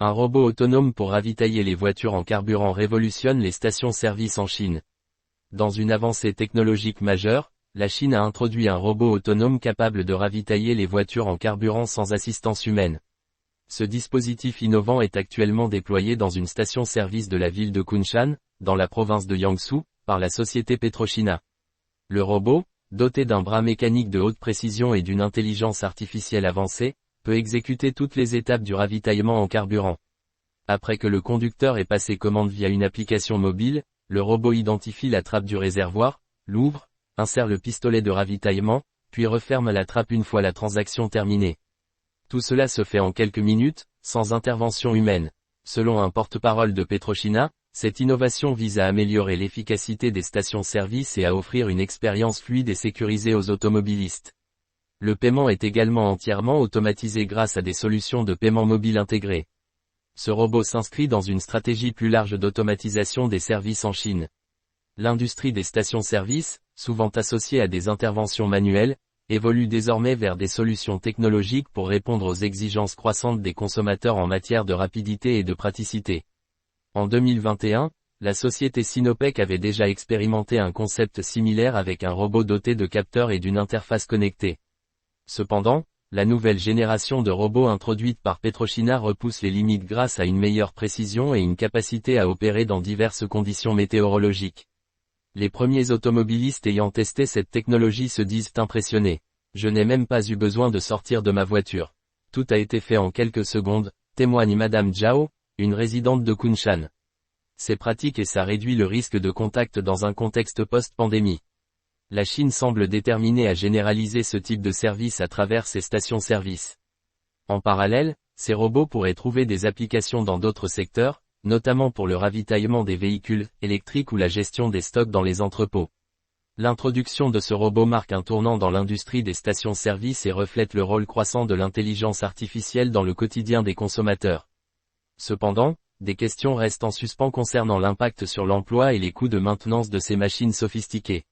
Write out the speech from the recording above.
Un robot autonome pour ravitailler les voitures en carburant révolutionne les stations-service en Chine. Dans une avancée technologique majeure, la Chine a introduit un robot autonome capable de ravitailler les voitures en carburant sans assistance humaine. Ce dispositif innovant est actuellement déployé dans une station-service de la ville de Kunshan, dans la province de Jiangsu, par la société PetroChina. Le robot, doté d'un bras mécanique de haute précision et d'une intelligence artificielle avancée, peut exécuter toutes les étapes du ravitaillement en carburant. Après que le conducteur ait passé commande via une application mobile, le robot identifie la trappe du réservoir, l'ouvre, insère le pistolet de ravitaillement, puis referme la trappe une fois la transaction terminée. Tout cela se fait en quelques minutes, sans intervention humaine. Selon un porte-parole de PetroChina, cette innovation vise à améliorer l'efficacité des stations-service et à offrir une expérience fluide et sécurisée aux automobilistes. Le paiement est également entièrement automatisé grâce à des solutions de paiement mobile intégrées. Ce robot s'inscrit dans une stratégie plus large d'automatisation des services en Chine. L'industrie des stations-service, souvent associée à des interventions manuelles, évolue désormais vers des solutions technologiques pour répondre aux exigences croissantes des consommateurs en matière de rapidité et de praticité. En 2021, la société Sinopec avait déjà expérimenté un concept similaire avec un robot doté de capteurs et d'une interface connectée. Cependant, la nouvelle génération de robots introduite par PetroChina repousse les limites grâce à une meilleure précision et une capacité à opérer dans diverses conditions météorologiques. Les premiers automobilistes ayant testé cette technologie se disent impressionnés. Je n'ai même pas eu besoin de sortir de ma voiture. Tout a été fait en quelques secondes, témoigne Madame Zhao, une résidente de Kunshan. C'est pratique et ça réduit le risque de contact dans un contexte post-pandémie. La Chine semble déterminée à généraliser ce type de service à travers ses stations-service. En parallèle, ces robots pourraient trouver des applications dans d'autres secteurs, notamment pour le ravitaillement des véhicules électriques ou la gestion des stocks dans les entrepôts. L'introduction de ce robot marque un tournant dans l'industrie des stations-service et reflète le rôle croissant de l'intelligence artificielle dans le quotidien des consommateurs. Cependant, des questions restent en suspens concernant l'impact sur l'emploi et les coûts de maintenance de ces machines sophistiquées.